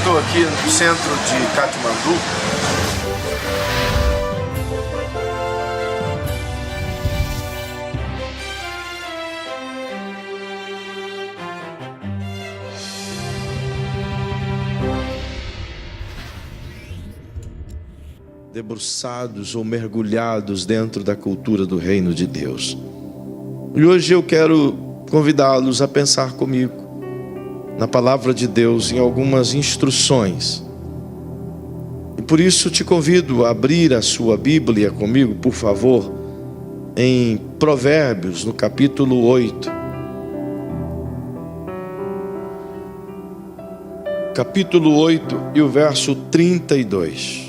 Estou aqui no centro de Katmandu. Debruçados ou mergulhados dentro da cultura do reino de Deus. E hoje eu quero convidá-los a pensar comigo na palavra de Deus, em algumas instruções. E por isso te convido a abrir a sua Bíblia comigo, por favor, em Provérbios, no capítulo 8. Capítulo 8 e o verso 32.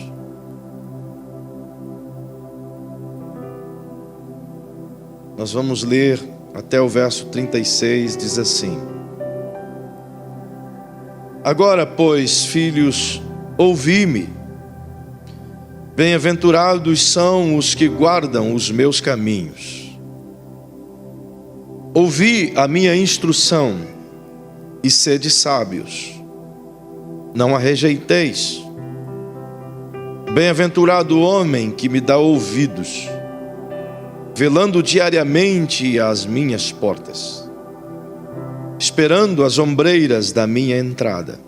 Nós vamos ler até o verso 36, diz assim: Agora, pois, filhos, ouvi-me. Bem-aventurados são os que guardam os meus caminhos. Ouvi a minha instrução e sede sábios. Não a rejeiteis. Bem-aventurado o homem que me dá ouvidos, velando diariamente às minhas portas, esperando as ombreiras da minha entrada.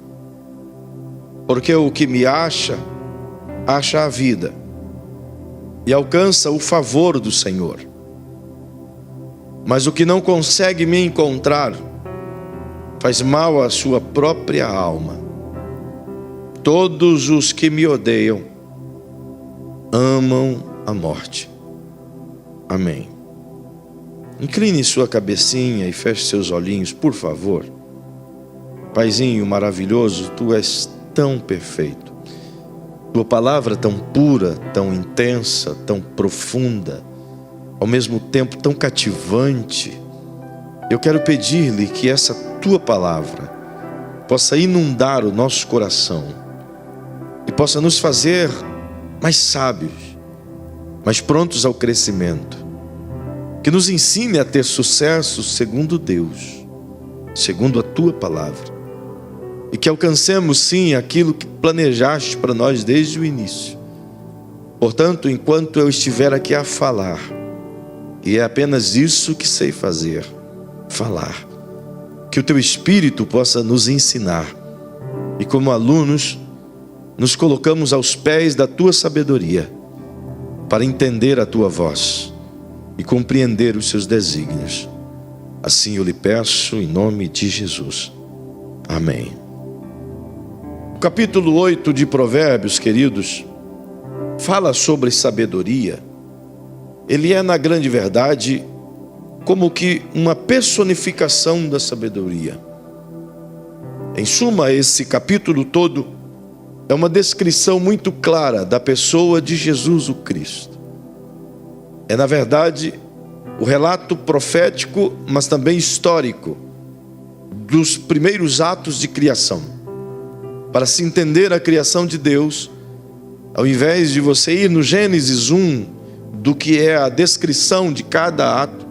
Porque o que me acha, acha a vida, e alcança o favor do Senhor. Mas o que não consegue me encontrar, faz mal à sua própria alma. Todos os que me odeiam, amam a morte. Amém. Incline sua cabecinha e feche seus olhinhos, por favor. Paizinho maravilhoso, Tu és tão perfeito. Tua palavra tão pura, tão intensa, tão profunda, ao mesmo tempo tão cativante. Eu quero pedir-lhe que essa Tua palavra possa inundar o nosso coração e possa nos fazer mais sábios, mais prontos ao crescimento. Que nos ensine a ter sucesso segundo Deus, segundo a Tua palavra. E que alcancemos sim aquilo que planejaste para nós desde o início. Portanto, enquanto eu estiver aqui a falar, e é apenas isso que sei fazer, falar, que o Teu Espírito possa nos ensinar. E como alunos, nos colocamos aos pés da Tua sabedoria, para entender a Tua voz e compreender os seus desígnios. Assim eu lhe peço em nome de Jesus. Amém. O capítulo 8 de Provérbios, queridos, fala sobre sabedoria. Ele é, na grande verdade, como que uma personificação da sabedoria. Em suma, esse capítulo todo é uma descrição muito clara da pessoa de Jesus o Cristo. É, na verdade, o relato profético, mas também histórico, dos primeiros atos de criação. Para se entender a criação de Deus, ao invés de você ir no Gênesis 1, do que é a descrição de cada ato,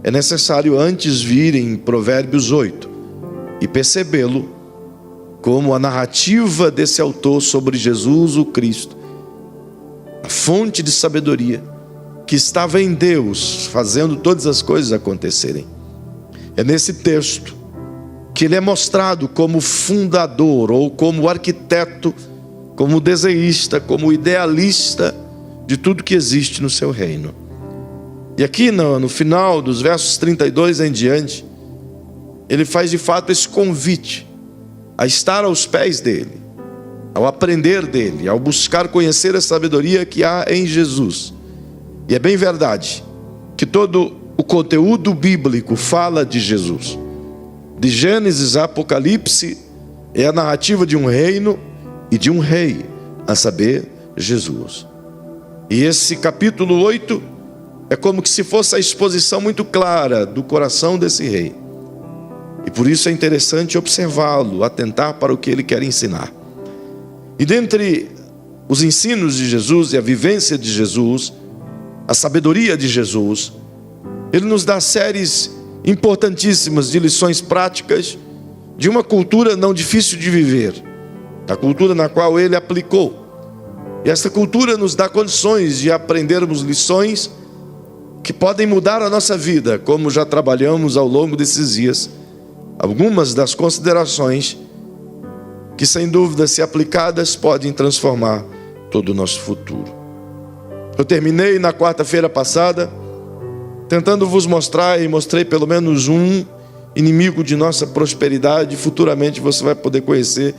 é necessário antes vir em Provérbios 8 e percebê-lo como a narrativa desse autor sobre Jesus o Cristo, a fonte de sabedoria, que estava em Deus, fazendo todas as coisas acontecerem. É nesse texto que ele é mostrado como fundador, ou como arquiteto, como desenhista, como idealista de tudo que existe no seu reino. E aqui no final dos versos 32 em diante, ele faz de fato esse convite a estar aos pés dele, ao aprender dele, ao buscar conhecer a sabedoria que há em Jesus. E é bem verdade que todo o conteúdo bíblico fala de Jesus. De Gênesis a Apocalipse é a narrativa de um reino e de um rei, a saber, Jesus. E esse capítulo 8 é como que se fosse a exposição muito clara do coração desse rei. E por isso é interessante observá-lo, atentar para o que ele quer ensinar. E dentre os ensinos de Jesus e a vivência de Jesus, a sabedoria de Jesus, ele nos dá séries importantíssimas de lições práticas de uma cultura não difícil de viver, a cultura na qual ele aplicou. E essa cultura nos dá condições de aprendermos lições que podem mudar a nossa vida, como já trabalhamos ao longo desses dias. Algumas das considerações que, sem dúvida, se aplicadas, podem transformar todo o nosso futuro. Eu terminei na quarta-feira passada tentando vos mostrar, e mostrei pelo menos um inimigo de nossa prosperidade. Futuramente você vai poder conhecer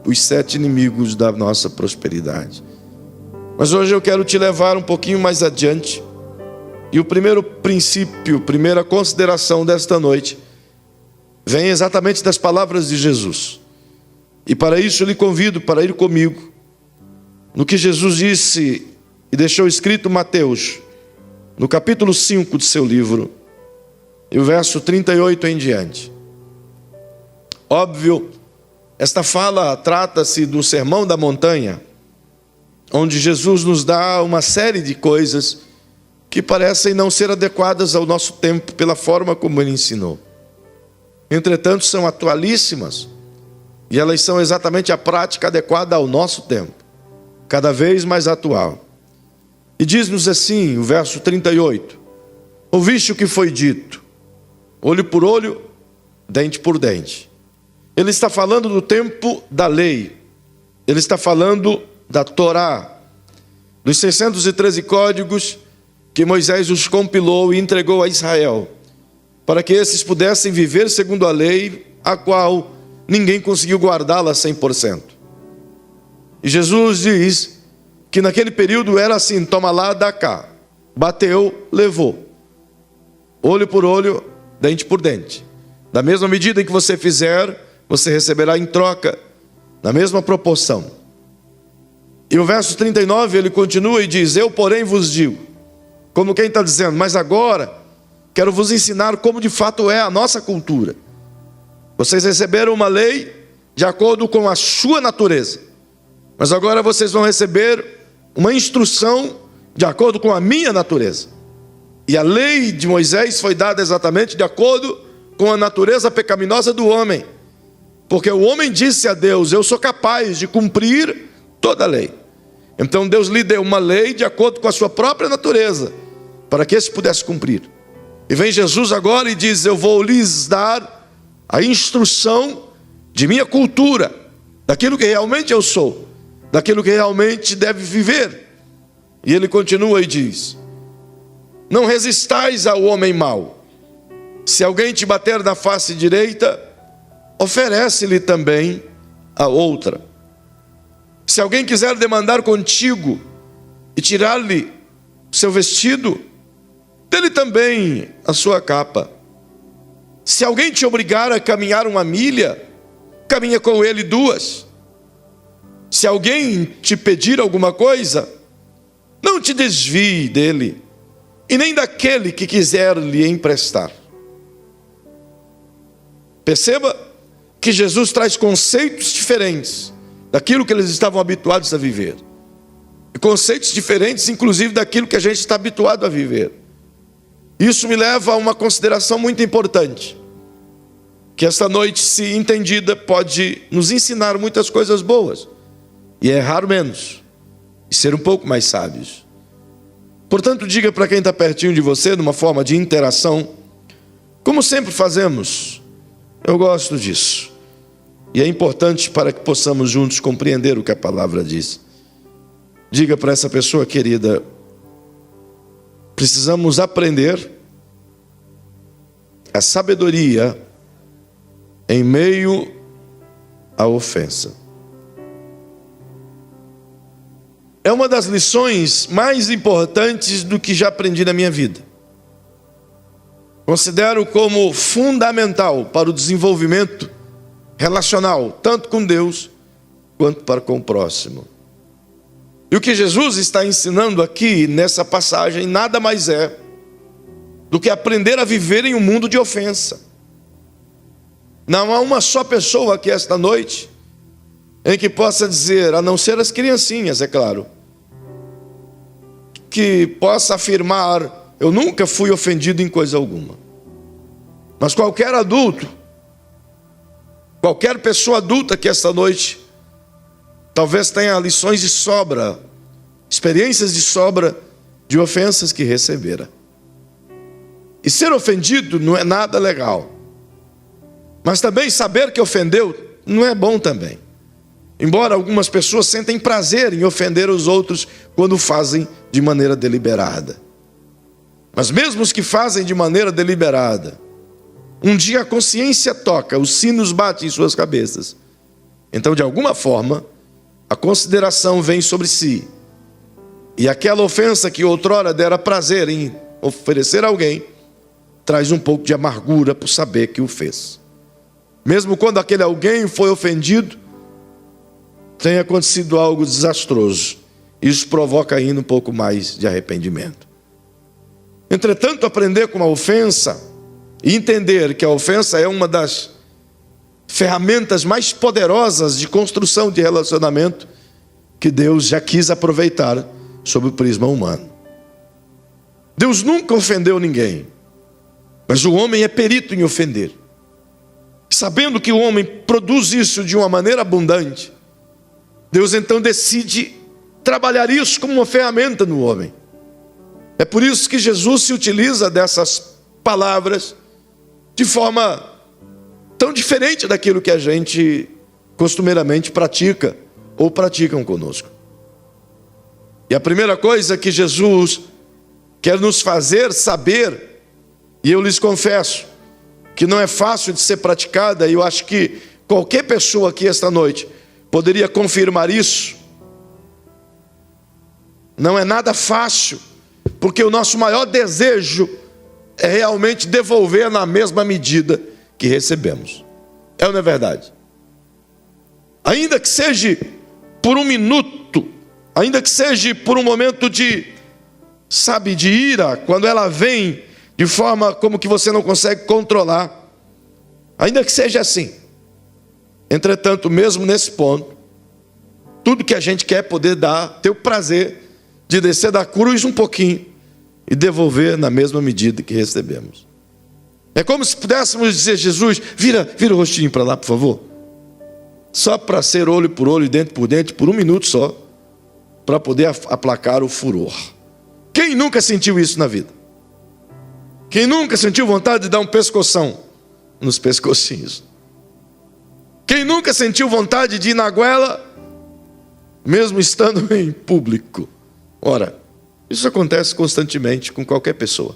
os 7 inimigos da nossa prosperidade. Mas hoje eu quero te levar um pouquinho mais adiante. E o primeiro princípio, primeira consideração desta noite, vem exatamente das palavras de Jesus. E para isso eu lhe convido para ir comigo no que Jesus disse e deixou escrito Mateus, no capítulo 5 de seu livro, e o verso 38 em diante. Óbvio, esta fala trata-se do Sermão da Montanha, onde Jesus nos dá uma série de coisas que parecem não ser adequadas ao nosso tempo pela forma como ele ensinou. Entretanto, são atualíssimas e elas são exatamente a prática adequada ao nosso tempo, cada vez mais atual. E diz-nos assim, o verso 38, ouviste o que foi dito, olho por olho, dente por dente. Ele está falando do tempo da lei, ele está falando da Torá, dos 613 códigos que Moisés os compilou e entregou a Israel, para que esses pudessem viver segundo a lei, a qual ninguém conseguiu guardá-la 100%. E Jesus diz que naquele período era assim, toma lá, dá cá, bateu, levou, olho por olho, dente por dente. Da mesma medida em que você fizer, você receberá em troca, na mesma proporção. E o verso 39, ele continua e diz, eu porém vos digo, como quem está dizendo, mas agora quero vos ensinar como de fato é a nossa cultura. Vocês receberam uma lei de acordo com a sua natureza, mas agora vocês vão receber uma instrução de acordo com a minha natureza. E a lei de Moisés foi dada exatamente de acordo com a natureza pecaminosa do homem, porque o homem disse a Deus, eu sou capaz de cumprir toda a lei. Então Deus lhe deu uma lei de acordo com a sua própria natureza, para que esse pudesse cumprir. E vem Jesus agora e diz, eu vou lhes dar a instrução de minha cultura, daquilo que realmente eu sou, daquilo que realmente deve viver. E ele continua e diz, não resistais ao homem mau. Se alguém te bater na face direita, oferece-lhe também a outra. Se alguém quiser demandar contigo e tirar-lhe seu vestido, dê-lhe também a sua capa. Se alguém te obrigar a caminhar 1 milha, caminha com ele 2. Se alguém te pedir alguma coisa, não te desvie dele, e nem daquele que quiser lhe emprestar. Perceba que Jesus traz conceitos diferentes daquilo que eles estavam habituados a viver. E conceitos diferentes, inclusive, daquilo que a gente está habituado a viver. Isso me leva a uma consideração muito importante, que esta noite, se entendida, pode nos ensinar muitas coisas boas, e errar menos, e ser um pouco mais sábios. Portanto, diga para quem está pertinho de você, numa forma de interação, como sempre fazemos, eu gosto disso. E é importante para que possamos juntos compreender o que a palavra diz. Diga para essa pessoa querida, precisamos aprender a sabedoria em meio à ofensa. É uma das lições mais importantes do que já aprendi na minha vida. Considero como fundamental para o desenvolvimento relacional, tanto com Deus quanto para com o próximo. E o que Jesus está ensinando aqui nessa passagem nada mais é do que aprender a viver em um mundo de ofensa. Não há uma só pessoa aqui esta noite em que possa dizer, a não ser as criancinhas, é claro, que possa afirmar, eu nunca fui ofendido em coisa alguma. Mas qualquer adulto, qualquer pessoa adulta que esta noite talvez tenha lições de sobra, experiências de sobra de ofensas que recebera. E ser ofendido não é nada legal. Mas também saber que ofendeu não é bom também. Embora algumas pessoas sentem prazer em ofender os outros quando fazem de maneira deliberada. Mas mesmo os que fazem de maneira deliberada, um dia a consciência toca, os sinos batem em suas cabeças. Então, de alguma forma, a consideração vem sobre si. E aquela ofensa que outrora dera prazer em oferecer a alguém, traz um pouco de amargura por saber que o fez. Mesmo quando aquele alguém foi ofendido, tenha acontecido algo desastroso. Isso provoca ainda um pouco mais de arrependimento. Entretanto, aprender com a ofensa e entender que a ofensa é uma das ferramentas mais poderosas de construção de relacionamento que Deus já quis aproveitar sob o prisma humano. Deus nunca ofendeu ninguém, mas o homem é perito em ofender. Sabendo que o homem produz isso de uma maneira abundante, Deus então decide trabalhar isso como uma ferramenta no homem. É por isso que Jesus se utiliza dessas palavras de forma tão diferente daquilo que a gente costumeiramente pratica ou praticam conosco. E a primeira coisa que Jesus quer nos fazer saber, e eu lhes confesso que não é fácil de ser praticada, e eu acho que qualquer pessoa aqui esta noite poderia confirmar isso. Não é nada fácil, porque o nosso maior desejo é realmente devolver na mesma medida que recebemos. É ou não é verdade? Ainda que seja por um minuto, ainda que seja por um momento de ira, quando ela vem de forma como que você não consegue controlar, ainda que seja assim. Entretanto, mesmo nesse ponto, tudo que a gente quer é poder dar, ter o prazer de descer da cruz um pouquinho e devolver na mesma medida que recebemos. É como se pudéssemos dizer, Jesus, vira o rostinho para lá, por favor. Só para ser olho por olho, dente por dente, por um minuto só, para poder aplacar o furor. Quem nunca sentiu isso na vida? Quem nunca sentiu vontade de dar um pescoção nos pescocinhos? Quem nunca sentiu vontade de ir na goela, mesmo estando em público? Ora, isso acontece constantemente com qualquer pessoa.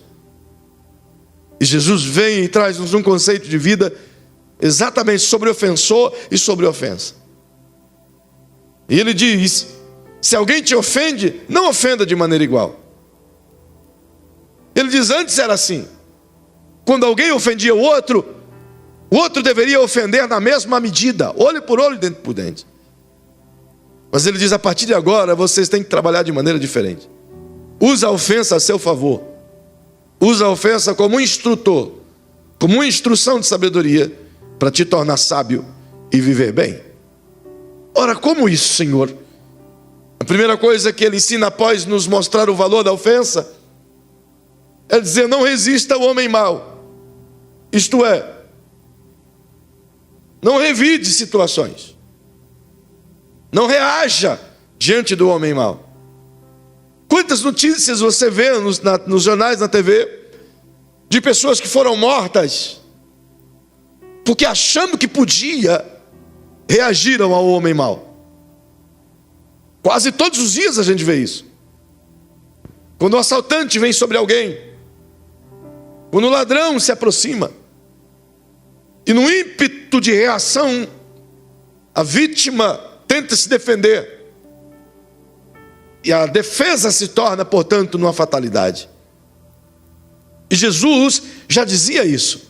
E Jesus vem e traz-nos um conceito de vida exatamente sobre ofensor e sobre ofensa. E ele diz, se alguém te ofende, não ofenda de maneira igual. Ele diz, antes era assim. Quando alguém ofendia o outro deveria ofender na mesma medida, olho por olho, dente por dente. Mas ele diz, a partir de agora, vocês têm que trabalhar de maneira diferente. Usa a ofensa a seu favor. Usa a ofensa como um instrutor, como uma instrução de sabedoria, para te tornar sábio e viver bem. Ora, como isso, Senhor? A primeira coisa que ele ensina após nos mostrar o valor da ofensa é dizer, não resista ao homem mau. Isto é, não revide situações. Não reaja diante do homem mau. Quantas notícias você vê nos jornais, na TV, de pessoas que foram mortas porque achando que podia, reagiram ao homem mau. Quase todos os dias a gente vê isso. Quando o assaltante vem sobre alguém, quando o ladrão se aproxima, e no ímpeto de reação, a vítima tenta se defender, e a defesa se torna, portanto, numa fatalidade. E Jesus já dizia isso.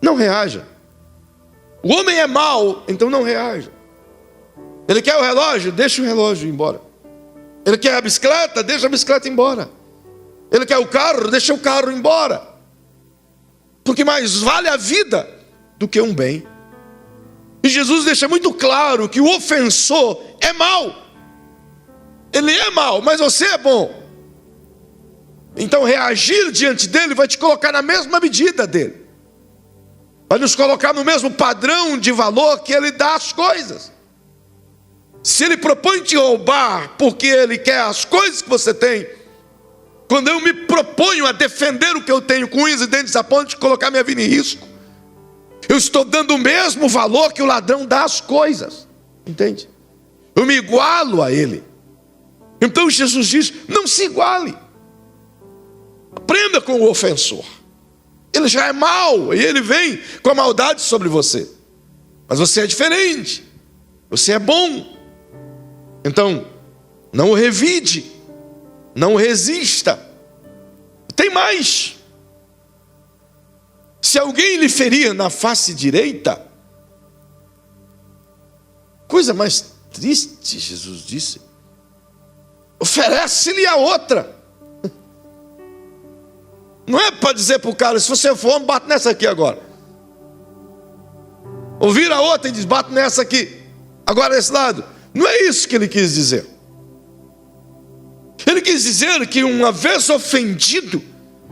Não reaja. O homem é mau, então não reaja. Ele quer o relógio, deixa o relógio ir embora. Ele quer a bicicleta? Deixa a bicicleta embora. Ele quer o carro? Deixa o carro embora. Porque mais vale a vida do que um bem. E Jesus deixa muito claro que o ofensor é mau. Ele é mau, mas você é bom. Então reagir diante dele vai te colocar na mesma medida dele. Vai nos colocar no mesmo padrão de valor que ele dá às coisas. Se ele propõe te roubar porque ele quer as coisas que você tem, quando eu me proponho a defender o que eu tenho com unhas e dentes a ponto de colocar minha vida em risco, eu estou dando o mesmo valor que o ladrão dá às coisas. Entende? Eu me igualo a ele. Então Jesus diz, não se iguale. Aprenda com o ofensor. Ele já é mau e ele vem com a maldade sobre você. Mas você é diferente. Você é bom. Então, não o revide. Não o resista. Tem mais. Se alguém lhe ferir na face direita, coisa mais triste, Jesus disse, oferece-lhe a outra. Não é para dizer para o cara, se você for, bate nessa aqui agora. Ou vira a outra e diz, bate nessa aqui. Agora desse lado. Não é isso que ele quis dizer. Ele quis dizer que uma vez ofendido,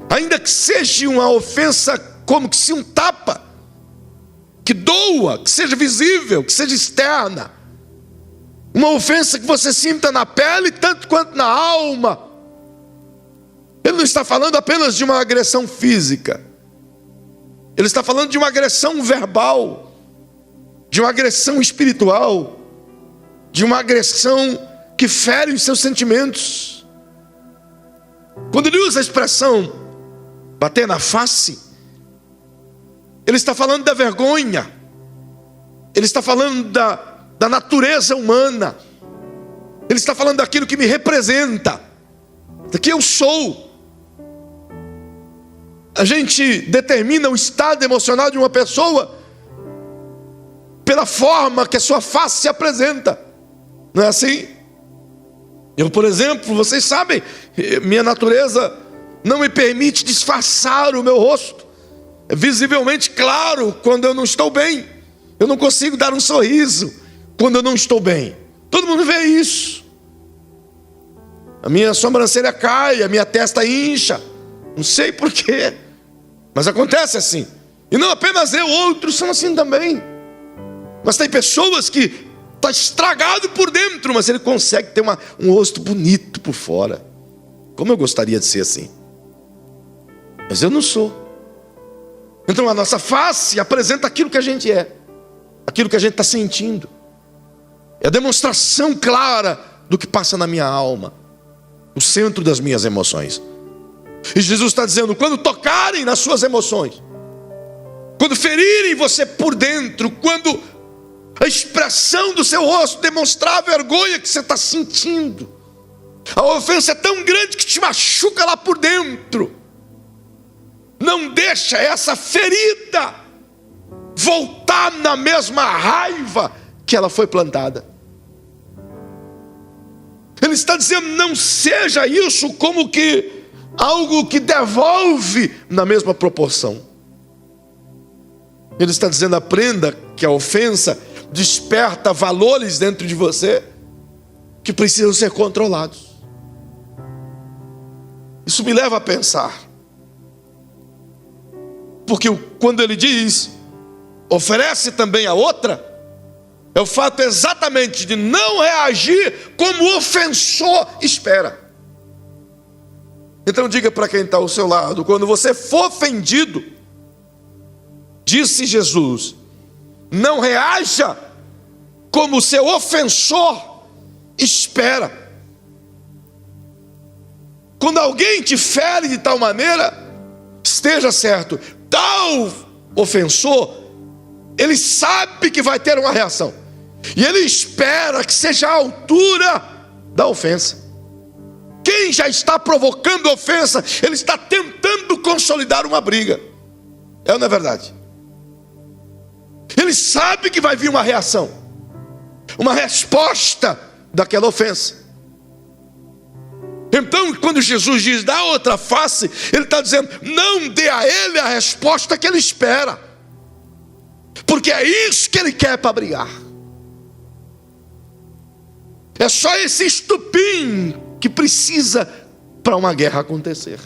ainda que seja uma ofensa como que se um tapa, que doa, que seja visível, que seja externa, uma ofensa que você sinta na pele tanto quanto na alma. Ele não está falando apenas de uma agressão física. Ele está falando de uma agressão verbal, de uma agressão espiritual, de uma agressão que fere os seus sentimentos. Quando ele usa a expressão bater na face, ele está falando da vergonha. Ele está falando da natureza humana. Ele está falando daquilo que me representa, do que eu sou. A gente determina o estado emocional de uma pessoa pela forma que a sua face se apresenta. Não é assim? Eu, por exemplo, vocês sabem, minha natureza não me permite disfarçar o meu rosto. É visivelmente claro quando eu não estou bem. Eu não consigo dar um sorriso quando eu não estou bem. Todo mundo vê isso. A minha sobrancelha cai, a minha testa incha. Não sei porquê, mas acontece assim. E não apenas eu, outros são assim também. Mas tem pessoas que está estragado por dentro, mas ele consegue ter um rosto bonito por fora. Como eu gostaria de ser assim. Mas eu não sou. Então a nossa face apresenta aquilo que a gente é, aquilo que a gente está sentindo. É a demonstração clara do que passa na minha alma, o centro das minhas emoções. E Jesus está dizendo, quando tocarem nas suas emoções, quando ferirem você por dentro, quando a expressão do seu rosto demonstrar a vergonha que você está sentindo, a ofensa é tão grande que te machuca lá por dentro, não deixa essa ferida voltar na mesma raiva que ela foi plantada. Ele está dizendo, não seja isso como que algo que devolve na mesma proporção. Ele está dizendo, aprenda que a ofensa desperta valores dentro de você que precisam ser controlados. Isso me leva a pensar, porque quando ele diz oferece também a outra, é o fato exatamente de não reagir como o ofensor espera. Então diga para quem está ao seu lado, quando você for ofendido, disse Jesus, não reaja como o seu ofensor espera. Quando alguém te fere de tal maneira, esteja certo, tal ofensor, ele sabe que vai ter uma reação, e ele espera que seja a altura da ofensa. Quem já está provocando ofensa, ele está tentando consolidar uma briga. É ou não é verdade? Ele sabe que vai vir uma reação, uma resposta daquela ofensa. Então, quando Jesus diz dá outra face, ele está dizendo, não dê a ele a resposta que ele espera, porque é isso que ele quer para brigar. É só esse estupim que precisa para uma guerra acontecer.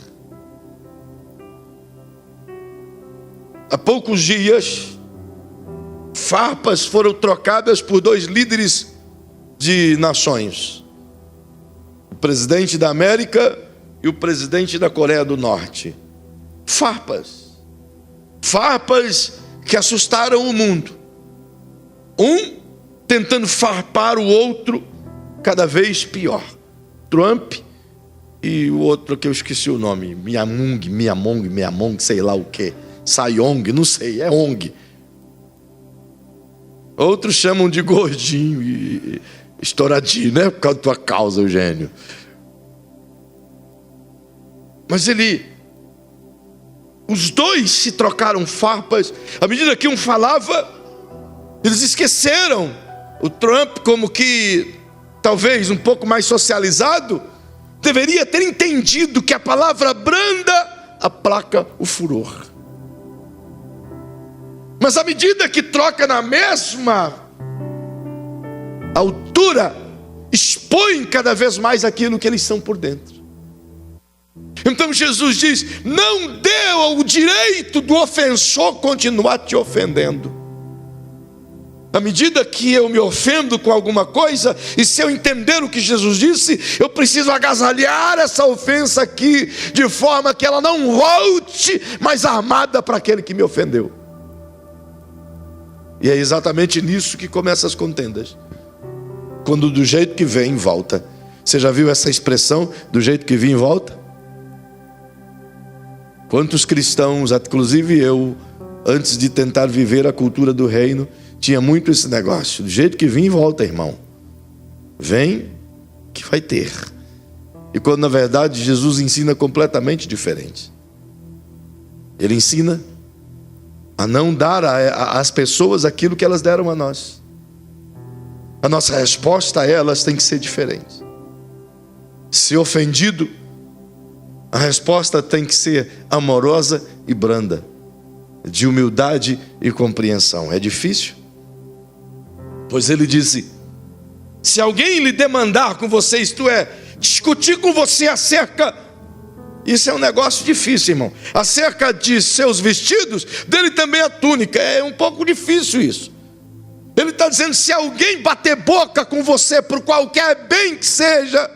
Há poucos dias, farpas foram trocadas por 2 líderes de nações. O presidente da América e o presidente da Coreia do Norte. Farpas que assustaram o mundo. Um tentando farpar o outro cada vez pior. Trump e o outro que eu esqueci o nome, Miamong, sei lá o que, Sayong, não sei, é Ong. Outros chamam de gordinho e estouradinho, né? Por causa da tua causa, Eugênio. Mas os dois se trocaram farpas. À medida que um falava, eles esqueceram. O Trump, como que talvez um pouco mais socializado, deveria ter entendido que a palavra branda aplaca o furor. Mas à medida que troca na mesma altura, expõe cada vez mais aquilo que eles são por dentro. Então Jesus diz, não dê o direito do ofensor continuar te ofendendo. À medida que eu me ofendo com alguma coisa, e se eu entender o que Jesus disse, eu preciso agasalhar essa ofensa aqui, de forma que ela não volte mais armada para aquele que me ofendeu. E é exatamente nisso que começam as contendas. Quando do jeito que vem, volta. Você já viu essa expressão, do jeito que vem, volta? Quantos cristãos, inclusive eu, antes de tentar viver a cultura do reino, tinha muito esse negócio, do jeito que vem, volta, irmão. Vem que vai ter. E quando na verdade Jesus ensina completamente diferente. Ele ensina a não dar às pessoas aquilo que elas deram a nós. A nossa resposta a elas tem que ser diferente. Se ofendido, a resposta tem que ser amorosa e branda, de humildade e compreensão. É difícil? Pois ele disse, se alguém lhe demandar com você, isto é, discutir com você acerca, isso é um negócio difícil, irmão, acerca de seus vestidos, dele também a túnica, é um pouco difícil isso. Ele está dizendo, se alguém bater boca com você por qualquer bem que seja,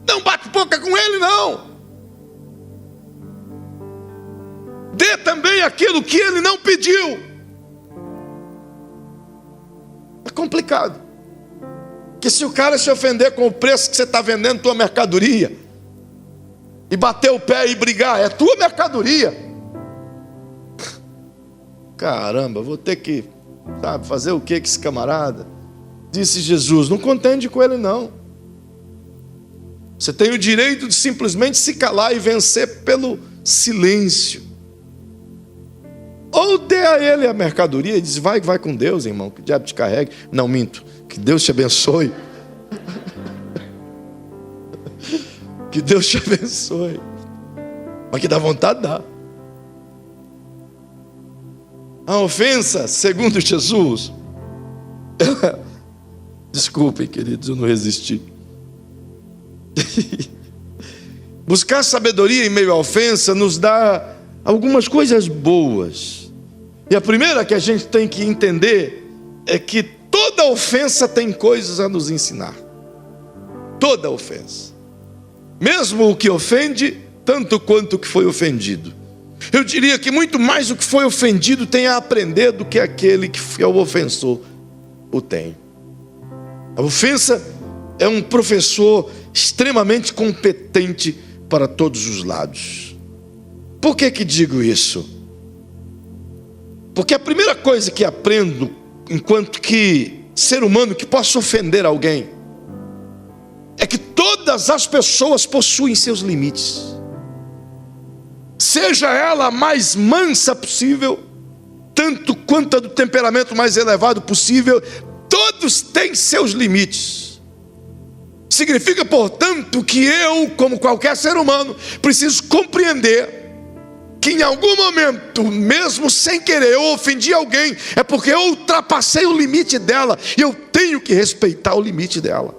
não bate boca com ele não. Dê também aquilo que ele não pediu. É complicado. Porque se o cara se ofender com o preço que você está vendendo tua mercadoria, e bater o pé e brigar, é tua mercadoria. Caramba, vou ter que, fazer o que com esse camarada? Disse Jesus, não contende com ele não. Você tem o direito de simplesmente se calar e vencer pelo silêncio. Ou dê a ele a mercadoria e diz, vai com Deus, irmão, que o diabo te carregue. Não, minto, que Deus te abençoe. Que Deus te abençoe. Mas que dá vontade, dá. A ofensa, segundo Jesus, desculpem, queridos, eu não resisti. Buscar sabedoria em meio à ofensa nos dá algumas coisas boas. E a primeira que a gente tem que entender é que toda ofensa tem coisas a nos ensinar. Toda ofensa. Mesmo o que ofende, tanto quanto o que foi ofendido. Eu diria que muito mais o que foi ofendido tem a aprender do que aquele que é o ofensor o tem. A ofensa é um professor extremamente competente para todos os lados. Por que digo isso? Porque a primeira coisa que aprendo, enquanto que ser humano que possa ofender alguém, é que todas as pessoas possuem seus limites. Seja ela a mais mansa possível, tanto quanto a do temperamento mais elevado possível, todos têm seus limites. Significa, portanto, que eu, como qualquer ser humano, preciso compreender que em algum momento, mesmo sem querer, eu ofendi alguém, é porque eu ultrapassei o limite dela, e eu tenho que respeitar o limite dela.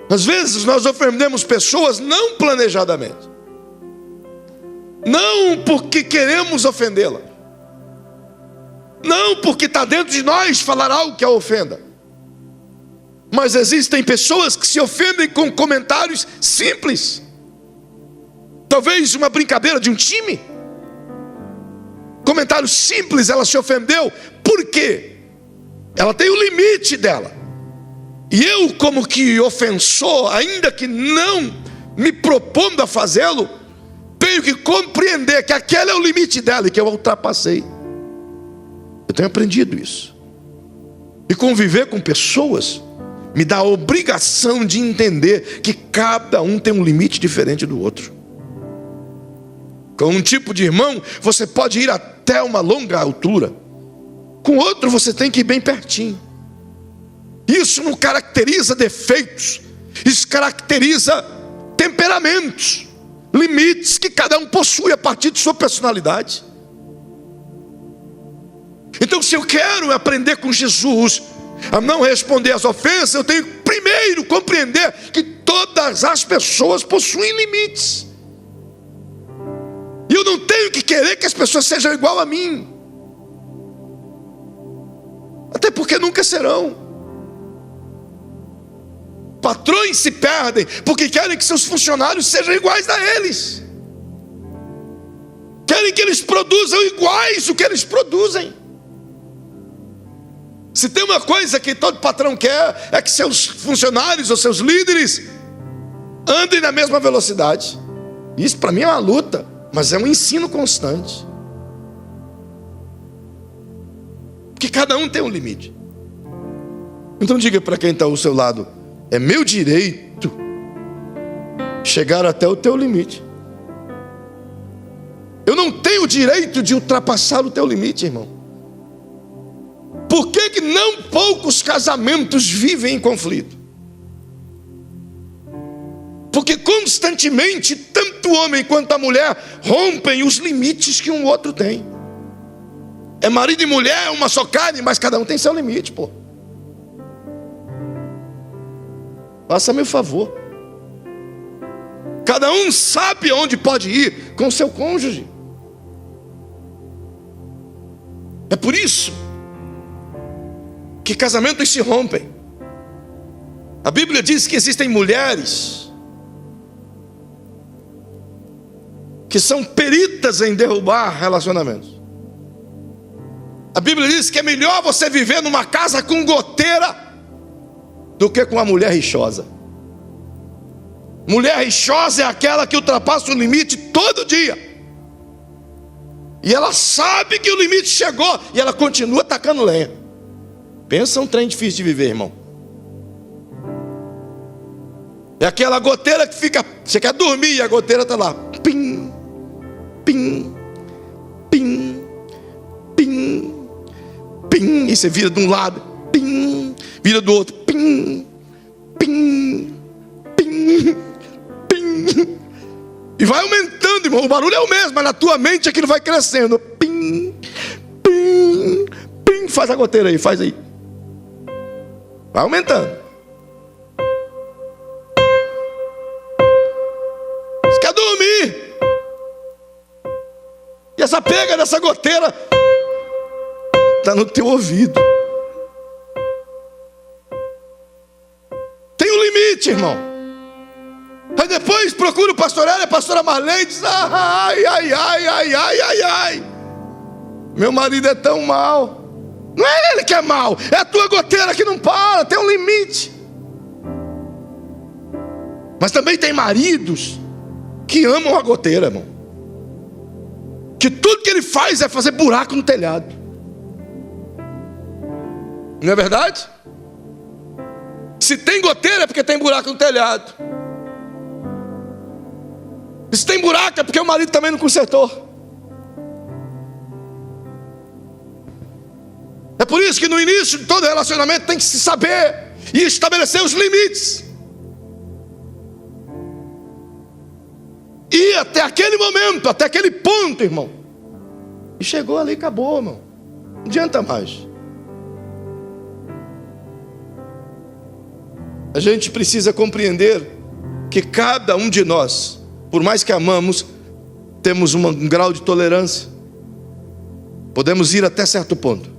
Às vezes nós ofendemos pessoas não planejadamente, não porque queremos ofendê-la, não porque está dentro de nós falar algo que a ofenda, mas existem pessoas que se ofendem com comentários simples. Talvez uma brincadeira de um time, comentário simples, ela se ofendeu. Por quê? Ela tem o limite dela, e eu, como que ofensor, ainda que não me propondo a fazê-lo, tenho que compreender que aquele é o limite dela e que eu ultrapassei. Eu tenho aprendido isso, e conviver com pessoas me dá a obrigação de entender que cada um tem um limite diferente do outro. Com um tipo de irmão, você pode ir até uma longa altura. Com outro, você tem que ir bem pertinho. Isso não caracteriza defeitos. Isso caracteriza temperamentos, limites que cada um possui a partir de sua personalidade. Então, se eu quero aprender com Jesus a não responder às ofensas, eu tenho que primeiro compreender que todas as pessoas possuem limites. E eu não tenho que querer que as pessoas sejam igual a mim, até porque nunca serão. Patrões se perdem porque querem que seus funcionários sejam iguais a eles, querem que eles produzam iguais o que eles produzem. Se tem uma coisa que todo patrão quer, é que seus funcionários ou seus líderes andem na mesma velocidade. Isso para mim é uma luta, mas é um ensino constante, porque cada um tem um limite. Então diga para quem está ao seu lado: é meu direito chegar até o teu limite. Eu não tenho o direito de ultrapassar o teu limite, irmão. Por que não poucos casamentos vivem em conflito? Porque constantemente, tanto o homem quanto a mulher rompem os limites que um outro tem. É marido e mulher, uma só carne, mas cada um tem seu limite, pô. Faça-me o favor. Cada um sabe aonde pode ir com seu cônjuge. É por isso que casamentos se rompem. A Bíblia diz que existem mulheres que são peritas em derrubar relacionamentos. A Bíblia diz que é melhor você viver numa casa com goteira do que com uma mulher rixosa. Mulher rixosa é aquela que ultrapassa o limite todo dia, e ela sabe que o limite chegou e ela continua tacando lenha. Pensa um trem difícil de viver, irmão. É aquela goteira que fica, você quer dormir e a goteira está lá, pim, pim, pim, pim, pim, e você vira de um lado, pim, vira do outro, pim, pim, pim, pim, e vai aumentando, irmão. O barulho é o mesmo, mas na tua mente aquilo vai crescendo, pim, pim, pim. Faz a goteira aí, faz aí, vai aumentando. Você quer dormir, e essa pega dessa goteira está no teu ouvido. Tem um limite, irmão. Aí depois procura o pastor Hélio, a pastora Marlene, e diz: ai, ai, ai, ai, ai, ai, ai, meu marido é tão mau. Não é ele que é mau, é a tua goteira que não para, tem um limite. Mas também tem maridos que amam a goteira, irmão, que tudo que ele faz é fazer buraco no telhado. Não é verdade? Se tem goteira é porque tem buraco no telhado. Se tem buraco é porque o marido também não consertou. É por isso que no início de todo relacionamento tem que se saber e estabeleceu os limites. E até aquele momento, até aquele ponto, irmão. E chegou ali, acabou, irmão. Não adianta mais. A gente precisa compreender que cada um de nós, por mais que amamos, temos um grau de tolerância. Podemos ir até certo ponto.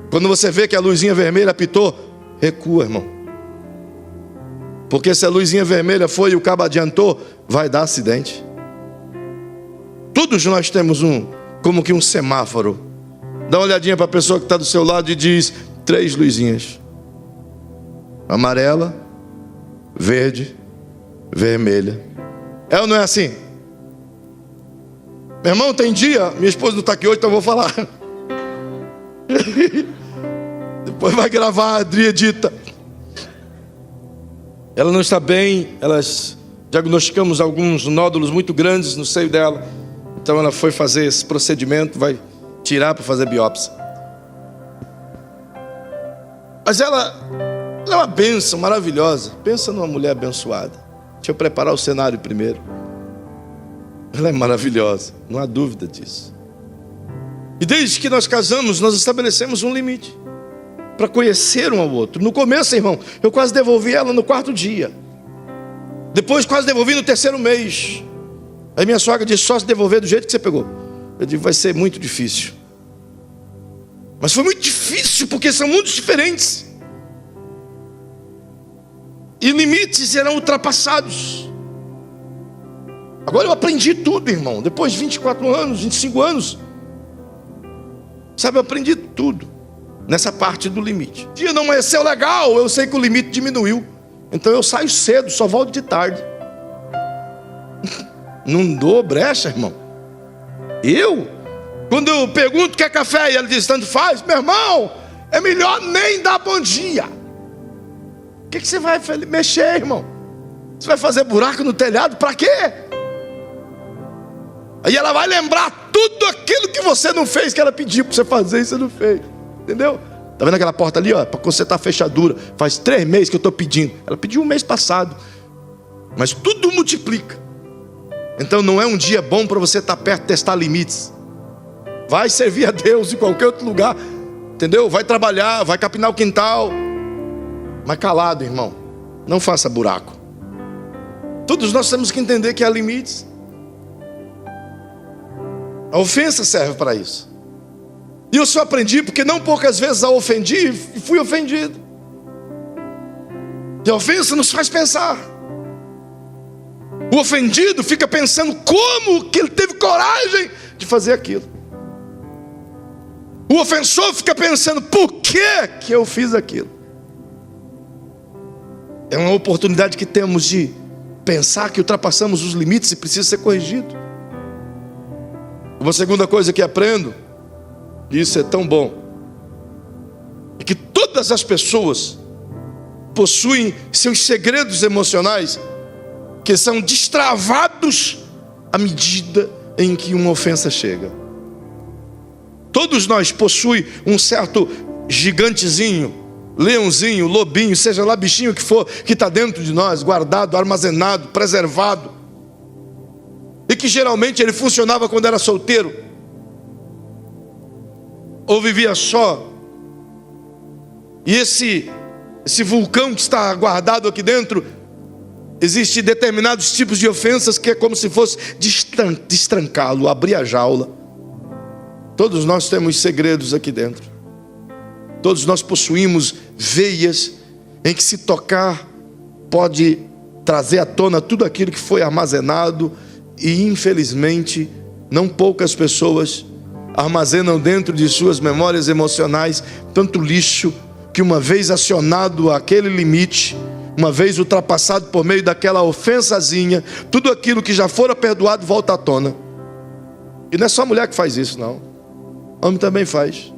Quando você vê que a luzinha vermelha apitou, recua, irmão. Porque se a luzinha vermelha foi e o cabo adiantou, vai dar acidente. Todos nós temos como que um semáforo. Dá uma olhadinha para a pessoa que está do seu lado e diz: 3 luzinhas: amarela, verde, vermelha. É ou não é assim? Meu irmão, tem dia, minha esposa não está aqui hoje, então eu vou falar. Depois vai gravar a Adriedita. Ela não está bem, diagnosticamos alguns nódulos muito grandes no seio dela. Então ela foi fazer esse procedimento, vai tirar para fazer biópsia. Mas ela é uma bênção maravilhosa. Pensa numa mulher abençoada. Deixa eu preparar o cenário primeiro. Ela é maravilhosa, não há dúvida disso. E desde que nós casamos, nós estabelecemos um limite para conhecer um ao outro. No começo, irmão, eu quase devolvi ela no 4º dia. Depois quase devolvi no 3º mês. Aí minha sogra disse: só se devolver do jeito que você pegou. Eu digo: vai ser muito difícil. Mas foi muito difícil, porque são mundos diferentes. E limites serão ultrapassados. Agora eu aprendi tudo, irmão. Depois de 24 anos, 25 anos. Sabe, eu aprendi tudo nessa parte do limite. O dia não amanheceu legal, eu sei que o limite diminuiu. Então eu saio cedo, só volto de tarde. Não dou brecha, irmão. Quando eu pergunto quer café e ela diz tanto faz, meu irmão, é melhor nem dar bom dia. O que você vai mexer, irmão? Você vai fazer buraco no telhado? Para quê? Aí ela vai lembrar tudo aquilo que você não fez, que ela pediu para você fazer e você não fez. Entendeu? Tá vendo aquela porta ali, ó? Para consertar a fechadura. Faz 3 meses que eu estou pedindo. Ela pediu 1 mês passado. Mas tudo multiplica. Então não é um dia bom para você estar perto, testar limites. Vai servir a Deus em qualquer outro lugar. Entendeu? Vai trabalhar, vai capinar o quintal. Mas calado, irmão. Não faça buraco. Todos nós temos que entender que há limites. A ofensa serve para isso. E eu só aprendi porque não poucas vezes a ofendi e fui ofendido. E a ofensa nos faz pensar. O ofendido fica pensando como que ele teve coragem de fazer aquilo. O ofensor fica pensando: por que eu fiz aquilo? É uma oportunidade que temos de pensar que ultrapassamos os limites e precisa ser corrigido. Uma segunda coisa que aprendo, e isso é tão bom, é que todas as pessoas possuem seus segredos emocionais que são destravados à medida em que uma ofensa chega. Todos nós possuem um certo gigantezinho, leãozinho, lobinho, seja lá bichinho que for, que está dentro de nós, guardado, armazenado, preservado. E que geralmente ele funcionava quando era solteiro, ou vivia só. E esse vulcão que está guardado aqui dentro, existem determinados tipos de ofensas que é como se fosse destrancá-lo, abrir a jaula. Todos nós temos segredos aqui dentro. Todos nós possuímos veias em que, se tocar, pode trazer à tona tudo aquilo que foi armazenado. E infelizmente, não poucas pessoas armazenam dentro de suas memórias emocionais tanto lixo, que uma vez acionado aquele limite, uma vez ultrapassado por meio daquela ofensazinha, tudo aquilo que já fora perdoado volta à tona. E não é só a mulher que faz isso, não. O homem também faz.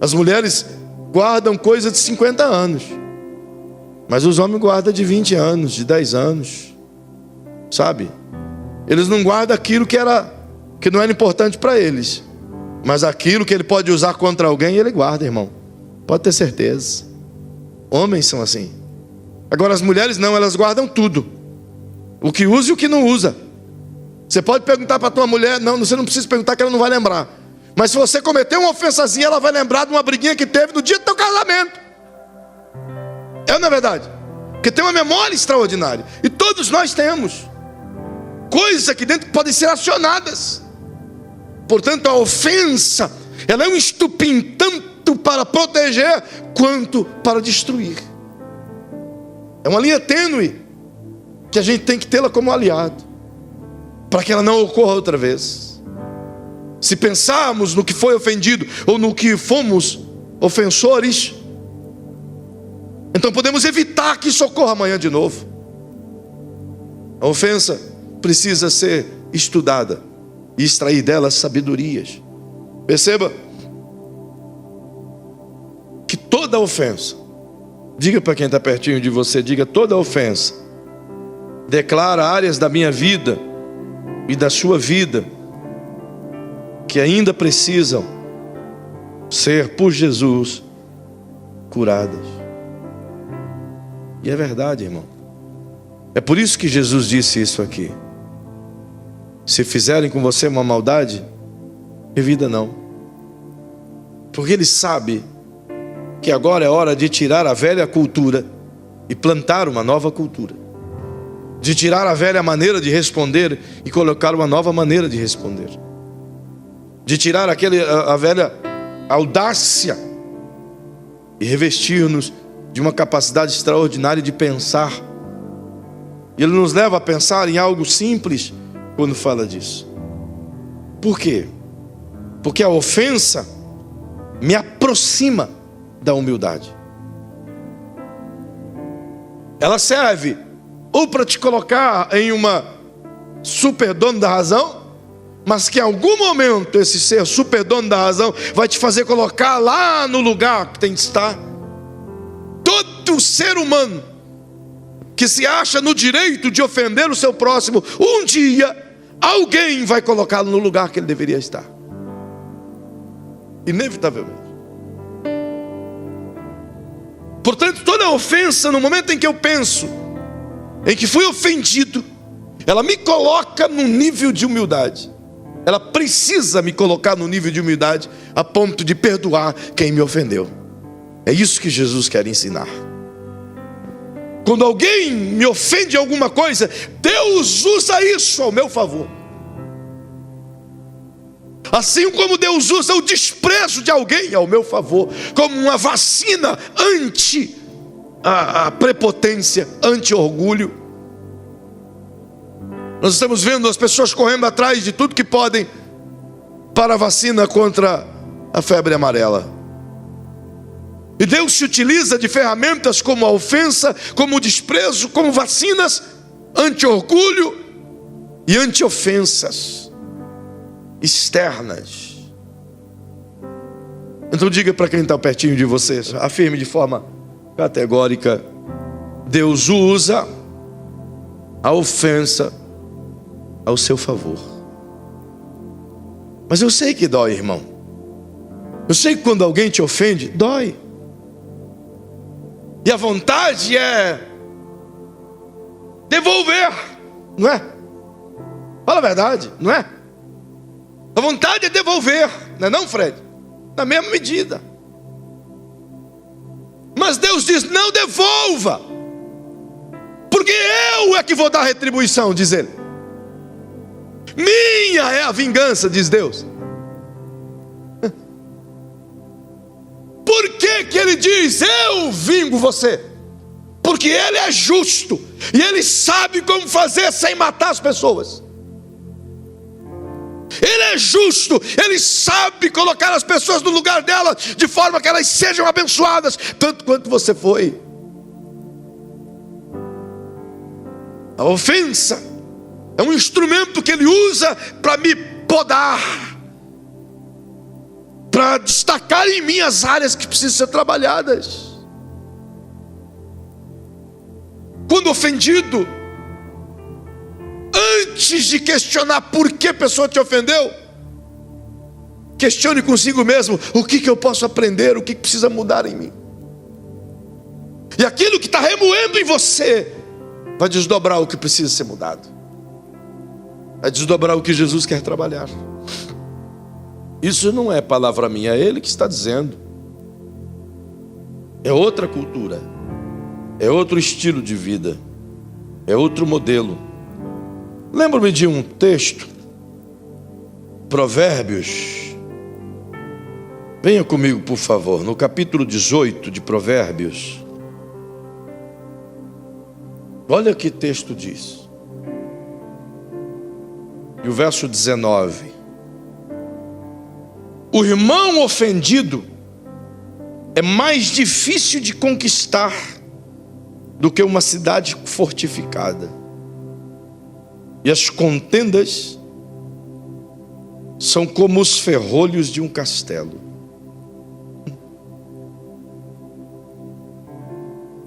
As mulheres guardam coisa de 50 anos, mas os homens guardam de 20 anos, de 10 anos. Sabe? Eles não guardam aquilo que não era importante para eles, mas aquilo que ele pode usar contra alguém, ele guarda, irmão. Pode ter certeza. Homens são assim. Agora as mulheres não, elas guardam tudo. O que usa e o que não usa. Você pode perguntar para a tua mulher, não, você não precisa perguntar que ela não vai lembrar. Mas se você cometer uma ofensazinha, ela vai lembrar de uma briguinha que teve no dia do teu casamento. É na verdade. Porque tem uma memória extraordinária. E todos nós temos coisas aqui dentro que podem ser acionadas. Portanto, a ofensa, ela é um estupim tanto para proteger quanto para destruir. É uma linha tênue que a gente tem que tê-la como aliado, para que ela não ocorra outra vez. Se pensarmos no que foi ofendido ou no que fomos ofensores, então podemos evitar que isso ocorra amanhã de novo. A ofensa precisa ser estudada e extrair dela sabedorias. Perceba que toda ofensa, diga para quem está pertinho de você, diga: toda ofensa declara áreas da minha vida e da sua vida que ainda precisam ser por Jesus curadas. E é verdade, irmão. É por isso que Jesus disse isso aqui: se fizerem com você uma maldade, revida não. Porque Ele sabe que agora é hora de tirar a velha cultura e plantar uma nova cultura, de tirar a velha maneira de responder e colocar uma nova maneira de responder, de tirar a velha audácia e revestir-nos de uma capacidade extraordinária de pensar. E Ele nos leva a pensar em algo simples quando fala disso. Por quê? Porque a ofensa me aproxima da humildade. Ela serve ou para te colocar em uma super dono da razão, mas que em algum momento esse ser super dono da razão vai te fazer colocar lá no lugar que tem que estar. Todo ser humano que se acha no direito de ofender o seu próximo, um dia alguém vai colocá-lo no lugar que ele deveria estar, inevitavelmente. Portanto, toda ofensa, no momento em que eu penso em que fui ofendido, ela me coloca num nível de humildade. Ela precisa me colocar no nível de humildade a ponto de perdoar quem me ofendeu. É isso que Jesus quer ensinar. Quando alguém me ofende alguma coisa, Deus usa isso ao meu favor. Assim como Deus usa o desprezo de alguém ao meu favor, como uma vacina anti a prepotência, anti orgulho. Nós estamos vendo as pessoas correndo atrás de tudo que podem para a vacina contra a febre amarela. E Deus se utiliza de ferramentas como a ofensa, como o desprezo, como vacinas anti-orgulho e anti-ofensas externas. Então diga para quem está pertinho de você, afirme de forma categórica: Deus usa a ofensa ao seu favor. Mas eu sei que dói, irmão. Eu sei que quando alguém te ofende, dói. E a vontade é devolver, não é? Fala a verdade, não é? A vontade é devolver, não é não, Fred? Na mesma medida. Mas Deus diz: não devolva, porque eu é que vou dar retribuição, diz Ele. Minha é a vingança, diz Deus. Por que que Ele diz: eu vingo você? Porque Ele é justo e Ele sabe como fazer sem matar as pessoas. Ele é justo, Ele sabe colocar as pessoas no lugar delas, de forma que elas sejam abençoadas, tanto quanto você foi. A ofensa é um instrumento que Ele usa para me podar, para destacar em mim as áreas que precisam ser trabalhadas. Quando ofendido, antes de questionar por que a pessoa te ofendeu, questione consigo mesmo: o que eu posso aprender, o que precisa mudar em mim. E aquilo que está remoendo em você vai desdobrar o que precisa ser mudado. Vai desdobrar o que Jesus quer trabalhar. Isso não é palavra minha, é Ele que está dizendo. É outra cultura, é outro estilo de vida, é outro modelo. Lembro-me de um texto, Provérbios. Venha comigo, por favor, no capítulo 18 de Provérbios. Olha o que texto diz. E o verso 19. O irmão ofendido é mais difícil de conquistar do que uma cidade fortificada. E as contendas são como os ferrolhos de um castelo.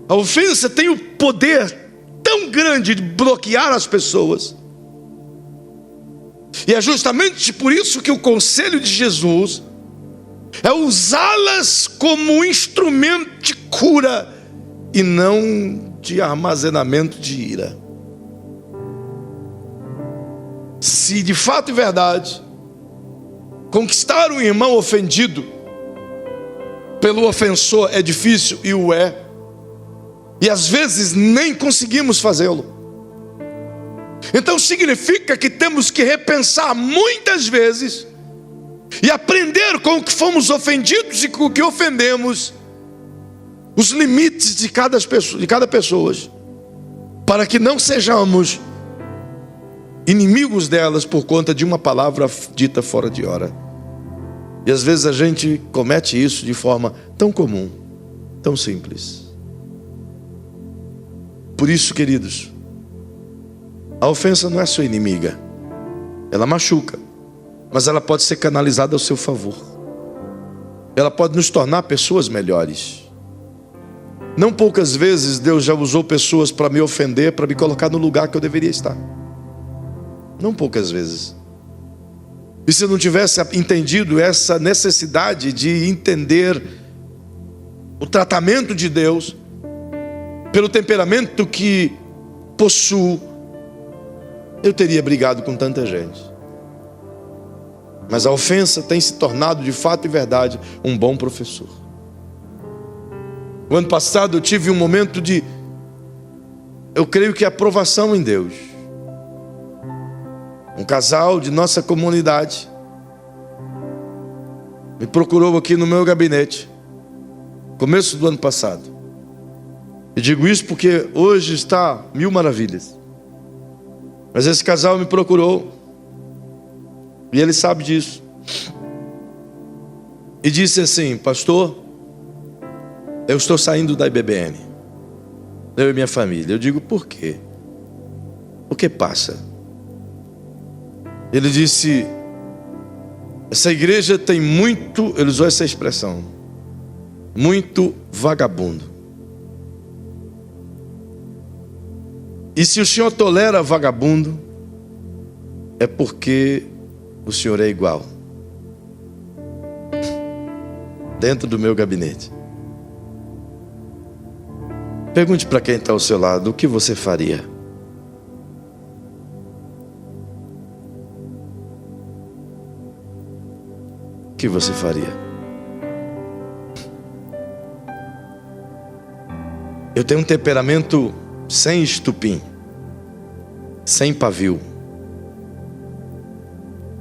A ofensa tem o poder tão grande de bloquear as pessoas. E é justamente por isso que o conselho de Jesus é usá-las como um instrumento de cura e não de armazenamento de ira. Se de fato e verdade conquistar um irmão ofendido pelo ofensor é difícil, e o é, e às vezes nem conseguimos fazê-lo, então significa que temos que repensar muitas vezes e aprender com o que fomos ofendidos e com o que ofendemos, os limites de cada pessoa, para que não sejamos inimigos delas por conta de uma palavra dita fora de hora. E às vezes a gente comete isso de forma tão comum, tão simples. Por isso, queridos, a ofensa não é sua inimiga. Ela machuca, mas ela pode ser canalizada ao seu favor. Ela pode nos tornar pessoas melhores. Não poucas vezes Deus já usou pessoas para me ofender, para me colocar no lugar que eu deveria estar. Não poucas vezes. E se eu não tivesse entendido essa necessidade de entender o tratamento de Deus, pelo temperamento que possuo, eu teria brigado com tanta gente. Mas a ofensa tem se tornado de fato e verdade um bom professor. O ano passado eu tive um momento de, eu creio que aprovação em Deus. Um casal de nossa comunidade me procurou aqui no meu gabinete, começo do ano passado. E digo isso porque hoje está mil maravilhas. Mas esse casal me procurou, e ele sabe disso, e disse assim: pastor, eu estou saindo da IBBN, eu e minha família. Eu digo: por quê? O que passa? Ele disse: essa igreja tem muito, ele usou essa expressão, muito vagabundo. E se o senhor tolera vagabundo, é porque o senhor é igual. Dentro do meu gabinete. Pergunte para quem está ao seu lado: o que você faria? O que você faria? Eu tenho um temperamento sem estupim, sem pavio.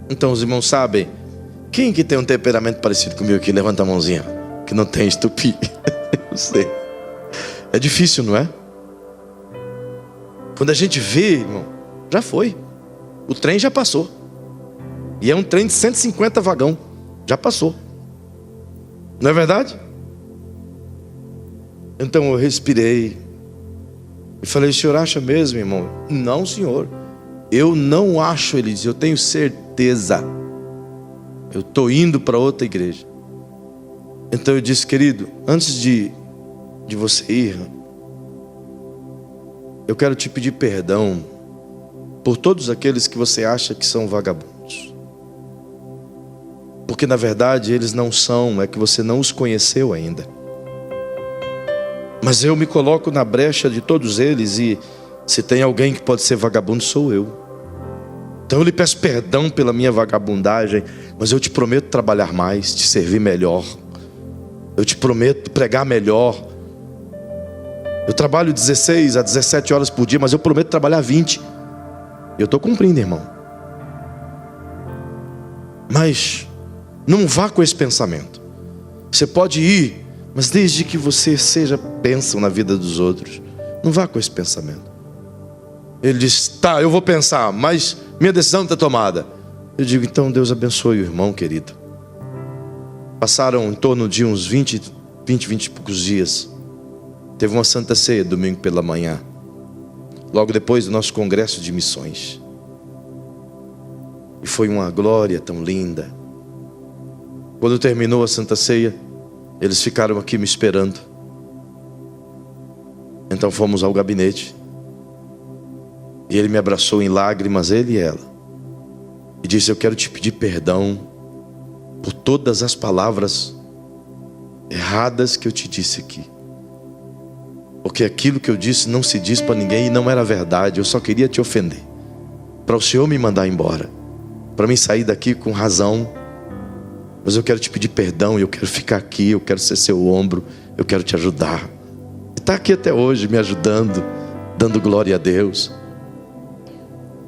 Então os irmãos sabem, quem que tem um temperamento parecido comigo aqui? Levanta a mãozinha, que não tem estupim. Eu sei. É difícil, não é? Quando a gente vê, irmão, já foi. O trem já passou. E é um trem de 150 vagão. Já passou. Não é verdade? Então eu respirei e falei: o senhor acha mesmo, irmão? Não, senhor, eu não acho. Ele diz: eu tenho certeza. Eu estou indo para outra igreja. Então eu disse: querido, antes de você ir, eu quero te pedir perdão por todos aqueles que você acha que são vagabundos. Porque na verdade eles não são, é que você não os conheceu ainda. Mas eu me coloco na brecha de todos eles, e se tem alguém que pode ser vagabundo, sou eu. Então eu lhe peço perdão pela minha vagabundagem, mas eu te prometo trabalhar mais, te servir melhor. Eu te prometo pregar melhor. Eu trabalho 16 a 17 horas por dia, mas eu prometo trabalhar 20. Eu estou cumprindo, irmão. Mas não vá com esse pensamento. Você pode ir, mas desde que você seja bênção na vida dos outros. Não vá com esse pensamento. Ele diz: tá, eu vou pensar, mas minha decisão está tomada. Eu digo: então Deus abençoe o irmão querido. Passaram em torno de uns 20 e poucos dias. Teve uma Santa Ceia domingo pela manhã, logo depois do nosso congresso de missões. E foi uma glória tão linda. Quando terminou a Santa Ceia, eles ficaram aqui me esperando. Então fomos ao gabinete. E ele me abraçou em lágrimas, ele e ela. E disse: eu quero te pedir perdão por todas as palavras erradas que eu te disse aqui. Porque aquilo que eu disse não se diz para ninguém e não era verdade. Eu só queria te ofender, para o Senhor me mandar embora, para mim sair daqui com razão. Mas eu quero te pedir perdão, eu quero ficar aqui, eu quero ser seu ombro, eu quero te ajudar. E está aqui até hoje me ajudando, dando glória a Deus.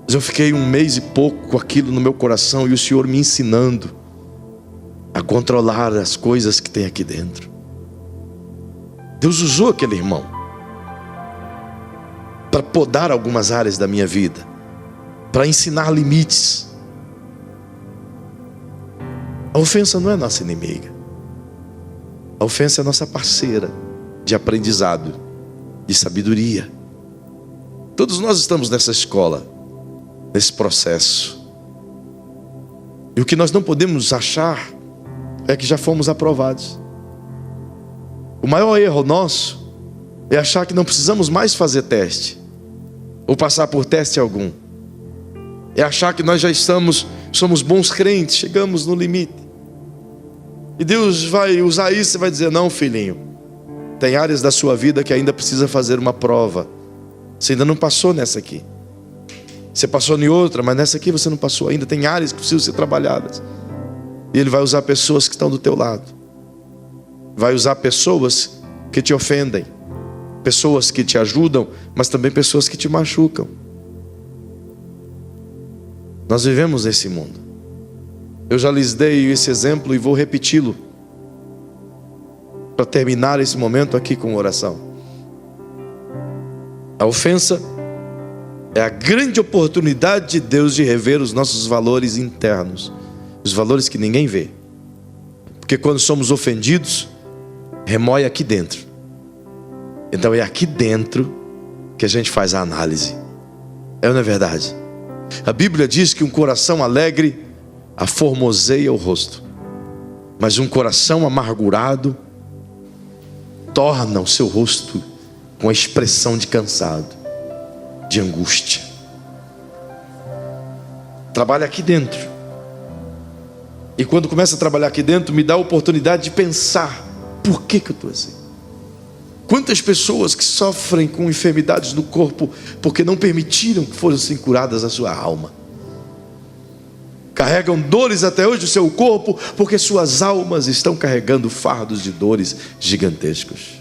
Mas eu fiquei 1 mês e pouco com aquilo no meu coração, e o Senhor me ensinando a controlar as coisas que tem aqui dentro. Deus usou aquele irmão para podar algumas áreas da minha vida, para ensinar limites. A ofensa não é nossa inimiga. A ofensa é nossa parceira de aprendizado, de sabedoria. Todos nós estamos nessa escola, nesse processo. E o que nós não podemos achar é que já fomos aprovados. O maior erro nosso é achar que não precisamos mais fazer teste, ou passar por teste algum. É achar que nós já somos bons crentes, chegamos no limite. E Deus vai usar isso e vai dizer: não, filhinho, tem áreas da sua vida que ainda precisa fazer uma prova. Você ainda não passou nessa aqui. Você passou em outra, mas nessa aqui você não passou ainda. Tem áreas que precisam ser trabalhadas. E Ele vai usar pessoas que estão do teu lado. Vai usar pessoas que te ofendem, pessoas que te ajudam, mas também pessoas que te machucam. Nós vivemos nesse mundo. Eu já lhes dei esse exemplo e vou repeti-lo para terminar esse momento aqui com oração. A ofensa é a grande oportunidade de Deus de rever os nossos valores internos, os valores que ninguém vê. Porque quando somos ofendidos, remói aqui dentro. Então é aqui dentro que a gente faz a análise. É ou não é verdade? A Bíblia diz que um coração alegre aformoseia o rosto, mas um coração amargurado torna o seu rosto com a expressão de cansado, de angústia. Trabalha aqui dentro. E quando começa a trabalhar aqui dentro, me dá a oportunidade de pensar: por que eu estou assim? Quantas pessoas que sofrem com enfermidades no corpo porque não permitiram que fossem curadas a sua alma. Carregam dores até hoje do seu corpo porque suas almas estão carregando fardos de dores gigantescos.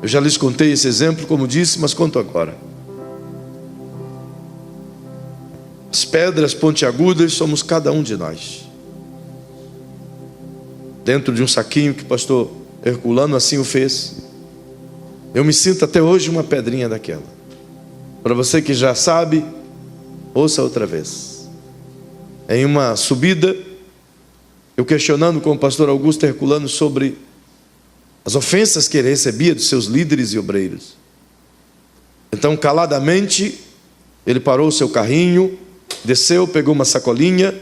Eu já lhes contei esse exemplo, como disse, mas conto agora. As pedras pontiagudas somos cada um de nós. Dentro de um saquinho que o pastor Herculano assim o fez. Eu me sinto até hoje uma pedrinha daquela. Para você que já sabe, ouça outra vez. Em uma subida, eu questionando com o pastor Augusto Herculano sobre as ofensas que ele recebia dos seus líderes e obreiros. Então, caladamente, ele parou o seu carrinho, desceu, pegou uma sacolinha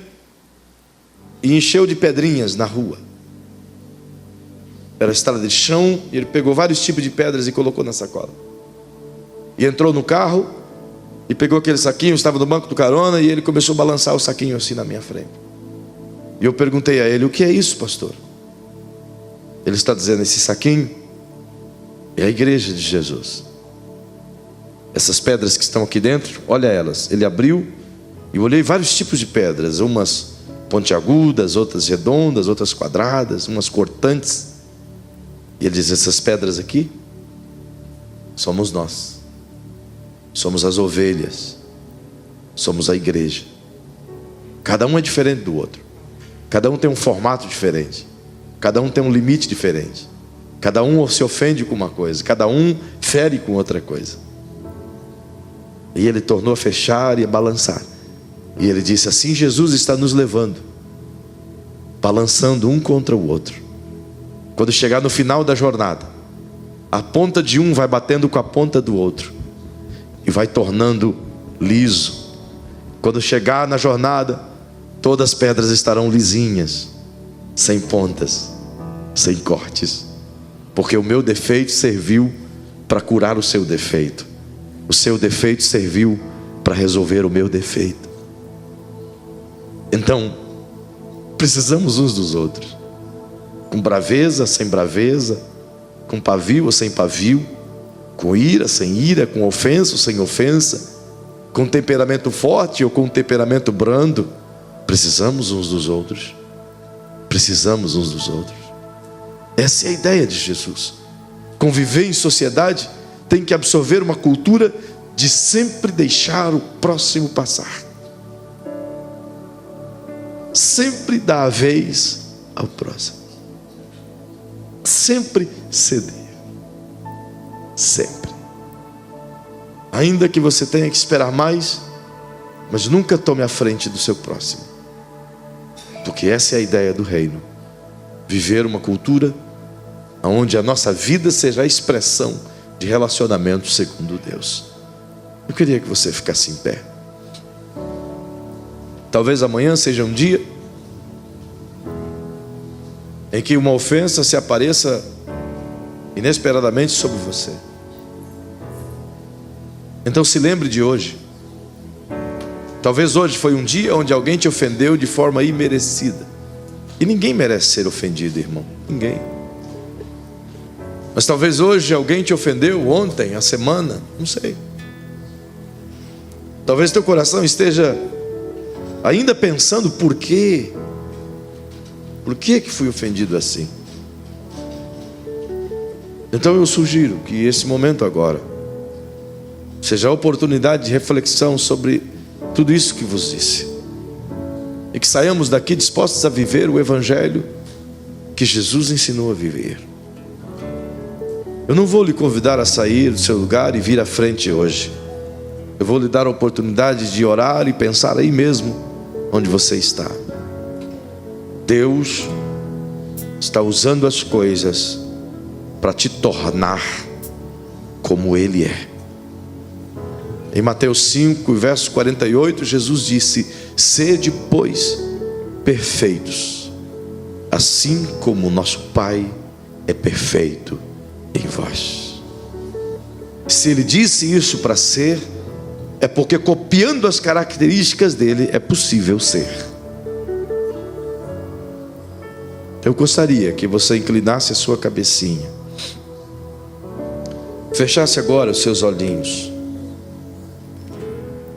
e encheu de pedrinhas na rua. Era estrada de chão, e ele pegou vários tipos de pedras e colocou na sacola. E entrou no carro e pegou aquele saquinho, estava no banco do carona, e ele começou a balançar o saquinho assim na minha frente. E eu perguntei a ele: o que é isso, pastor? Ele está dizendo: esse saquinho é a igreja de Jesus. Essas pedras que estão aqui dentro, olha elas. Ele abriu e eu olhei vários tipos de pedras, umas pontiagudas, outras redondas, outras quadradas, umas cortantes. E ele diz: essas pedras aqui somos nós, somos as ovelhas, somos a igreja. Cada um é diferente do outro, cada um tem um formato diferente, cada um tem um limite diferente, cada um se ofende com uma coisa, cada um fere com outra coisa. E ele tornou a fechar e a balançar. E ele disse: assim Jesus está nos levando, balançando um contra o outro. Quando chegar no final da jornada, a ponta de um vai batendo com a ponta do outro e vai tornando liso. Quando chegar na jornada, todas as pedras estarão lisinhas, sem pontas, sem cortes, porque o meu defeito serviu para curar o seu defeito, o seu defeito serviu para resolver o meu defeito. Então, precisamos uns dos outros, com braveza, sem braveza, com pavio ou sem pavio, com ira, sem ira, com ofensa ou sem ofensa, com temperamento forte ou com temperamento brando. Precisamos uns dos outros. Precisamos uns dos outros. Essa é a ideia de Jesus. Conviver em sociedade tem que absorver uma cultura de sempre deixar o próximo passar, sempre dar a vez ao próximo, sempre ceder, sempre. Ainda que você tenha que esperar mais, mas nunca tome a frente do seu próximo, porque essa é a ideia do reino. Viver uma cultura onde a nossa vida seja a expressão de relacionamento segundo Deus. Eu queria que você ficasse em pé. Talvez amanhã seja um dia em que uma ofensa se apareça inesperadamente sobre você. Então se lembre de hoje. Talvez hoje foi um dia onde alguém te ofendeu de forma imerecida. E ninguém merece ser ofendido, irmão. Ninguém. Mas talvez hoje alguém te ofendeu, ontem, a semana, não sei. Talvez teu coração esteja ainda pensando: por quê? Por que fui ofendido assim? Então eu sugiro que esse momento agora seja a oportunidade de reflexão sobre tudo isso que vos disse, e que saiamos daqui dispostos a viver o evangelho que Jesus ensinou a viver. Eu não vou lhe convidar a sair do seu lugar e vir à frente hoje. Eu vou lhe dar a oportunidade de orar e pensar aí mesmo onde você está. Deus está usando as coisas para te tornar como Ele é. Em Mateus 5, verso 48, Jesus disse: sede, pois, perfeitos, assim como o nosso Pai é perfeito em vós. Se Ele disse isso para ser, é porque copiando as características dele é possível ser. Eu gostaria que você inclinasse a sua cabecinha, fechasse agora os seus olhinhos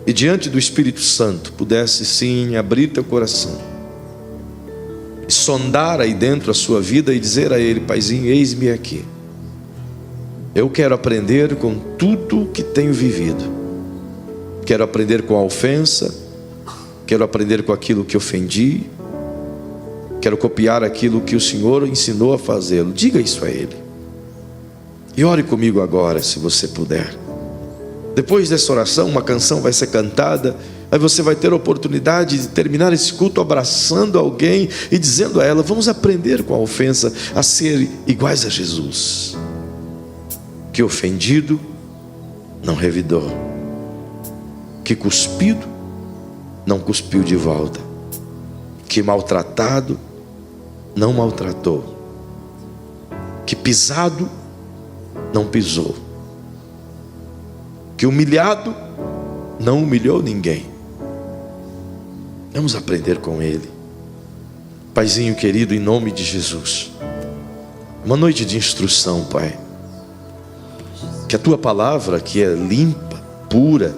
e diante do Espírito Santo pudesse sim abrir teu coração e sondar aí dentro a sua vida e dizer a Ele: Paizinho, eis-me aqui. Eu quero aprender com tudo que tenho vivido. Quero aprender com a ofensa, quero aprender com aquilo que ofendi, quero copiar aquilo que o Senhor ensinou a fazê-lo. Diga isso a Ele e ore comigo agora, se você puder. Depois dessa oração, uma canção vai ser cantada, aí você vai ter a oportunidade de terminar esse culto abraçando alguém e dizendo a ela: vamos aprender com a ofensa a ser iguais a Jesus, que ofendido não revidou, que cuspido não cuspiu de volta, que maltratado não maltratou, que pisado não pisou, que humilhado não humilhou ninguém. Vamos aprender com Ele. Paizinho querido, em nome de Jesus, uma noite de instrução, Pai. Que a Tua palavra, que é limpa, pura,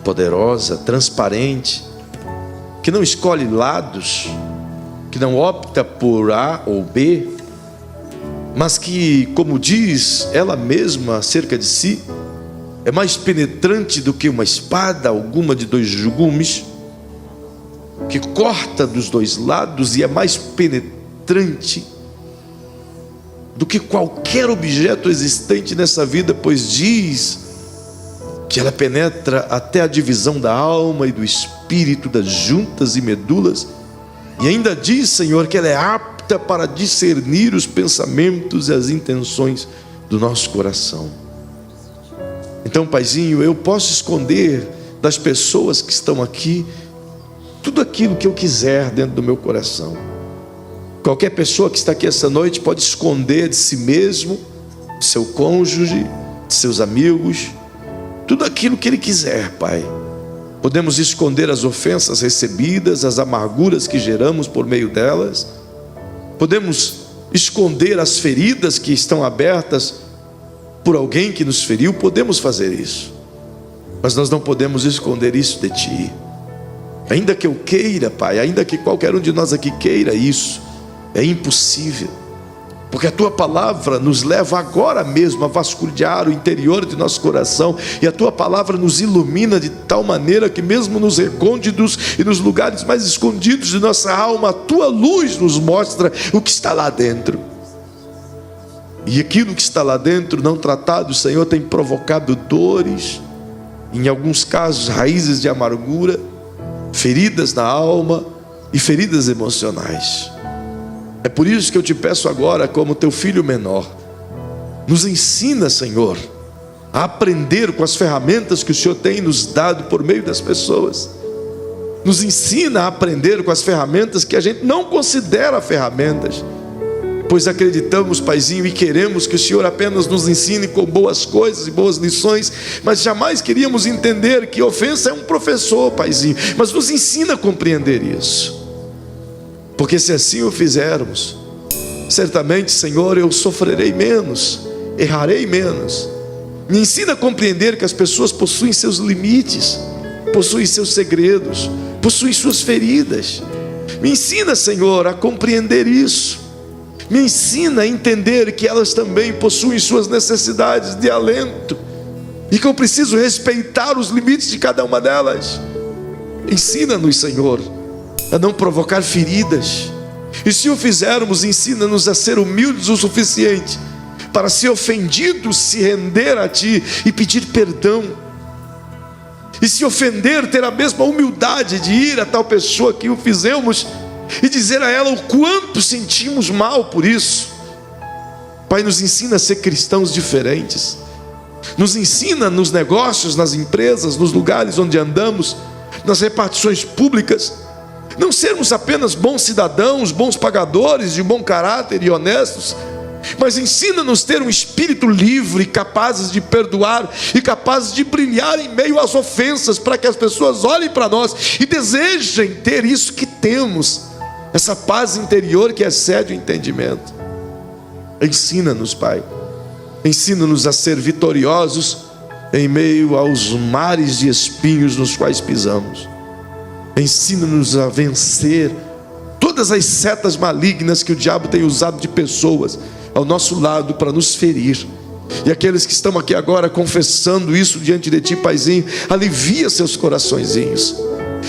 poderosa, transparente, que não escolhe lados, que não opta por A ou B, mas que, como diz ela mesma acerca de si, é mais penetrante do que uma espada, alguma de 2 gumes, que corta dos 2 lados e é mais penetrante do que qualquer objeto existente nessa vida, pois diz que ela penetra até a divisão da alma e do espírito, das juntas e medulas, e ainda diz, Senhor, que ela é apta para discernir os pensamentos e as intenções do nosso coração. Então, Paizinho, eu posso esconder das pessoas que estão aqui tudo aquilo que eu quiser dentro do meu coração. Qualquer pessoa que está aqui essa noite pode esconder de si mesmo, de seu cônjuge, de seus amigos, tudo aquilo que ele quiser, Pai. Podemos esconder as ofensas recebidas, as amarguras que geramos por meio delas. Podemos esconder as feridas que estão abertas por alguém que nos feriu. Podemos fazer isso, mas nós não podemos esconder isso de Ti. Ainda que eu queira, Pai, ainda que qualquer um de nós aqui queira isso, é impossível, porque a Tua palavra nos leva agora mesmo a vasculhar o interior de nosso coração, e a Tua palavra nos ilumina de tal maneira que mesmo nos recônditos e nos lugares mais escondidos de nossa alma, a Tua luz nos mostra o que está lá dentro. E aquilo que está lá dentro, não tratado, Senhor, tem provocado dores, em alguns casos raízes de amargura, feridas na alma e feridas emocionais. É por isso que eu te peço agora, como Teu filho menor, nos ensina, Senhor, a aprender com as ferramentas que o Senhor tem nos dado por meio das pessoas. Nos ensina a aprender com as ferramentas que a gente não considera ferramentas, pois acreditamos, Paizinho, e queremos que o Senhor apenas nos ensine com boas coisas e boas lições, mas jamais queríamos entender que ofensa é um professor, Paizinho. Mas nos ensina a compreender isso, porque se assim o fizermos, certamente, Senhor, eu sofrerei menos, errarei menos. Me ensina a compreender que as pessoas possuem seus limites, possuem seus segredos, possuem suas feridas. Me ensina, Senhor, a compreender isso. Me ensina a entender que elas também possuem suas necessidades de alento, e que eu preciso respeitar os limites de cada uma delas. Ensina-nos, Senhor, a não provocar feridas, e se o fizermos, ensina-nos a ser humildes o suficiente para, se ofendidos, se render a Ti e pedir perdão, e se ofender, ter a mesma humildade de ir a tal pessoa que o fizemos e dizer a ela o quanto sentimos mal por isso. Pai, nos ensina a ser cristãos diferentes. Nos ensina nos negócios, nas empresas, nos lugares onde andamos, nas repartições públicas, não sermos apenas bons cidadãos, bons pagadores, de bom caráter e honestos, mas ensina-nos a ter um espírito livre, capazes de perdoar e capazes de brilhar em meio às ofensas, para que as pessoas olhem para nós e desejem ter isso que temos, essa paz interior que excede o entendimento. Ensina-nos, Pai, ensina-nos a ser vitoriosos em meio aos mares de espinhos nos quais pisamos. Ensina-nos a vencer todas as setas malignas que o diabo tem usado de pessoas ao nosso lado para nos ferir. E aqueles que estão aqui agora confessando isso diante de Ti, Paizinho, alivia seus coraçõezinhos.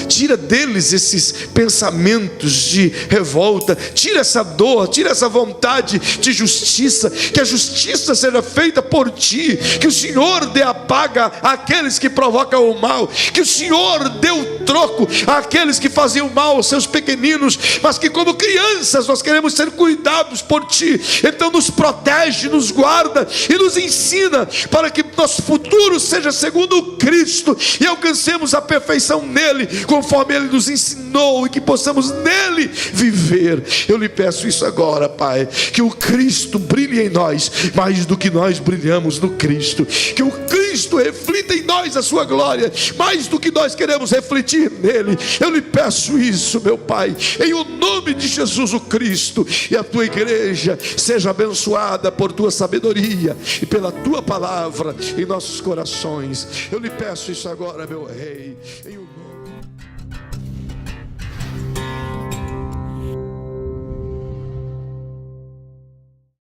Tira deles esses pensamentos de revolta, tira essa dor, tira essa vontade de justiça, que a justiça seja feita por Ti, que o Senhor dê a paga àqueles que provocam o mal, que o Senhor dê o troco àqueles que faziam mal aos seus pequeninos, mas que como crianças nós queremos ser cuidados por Ti. Então nos protege, nos guarda e nos ensina para que nosso futuro seja segundo Cristo e alcancemos a perfeição nele, conforme Ele nos ensinou, e que possamos nele viver. Eu lhe peço isso agora, Pai, que o Cristo brilhe em nós, mais do que nós brilhamos no Cristo, que o Cristo reflita em nós a sua glória, mais do que nós queremos refletir nele. Eu lhe peço isso, meu Pai, em o nome de Jesus o Cristo. E a tua igreja seja abençoada por tua sabedoria e pela tua palavra em nossos corações. Eu lhe peço isso agora, meu Rei, em o nome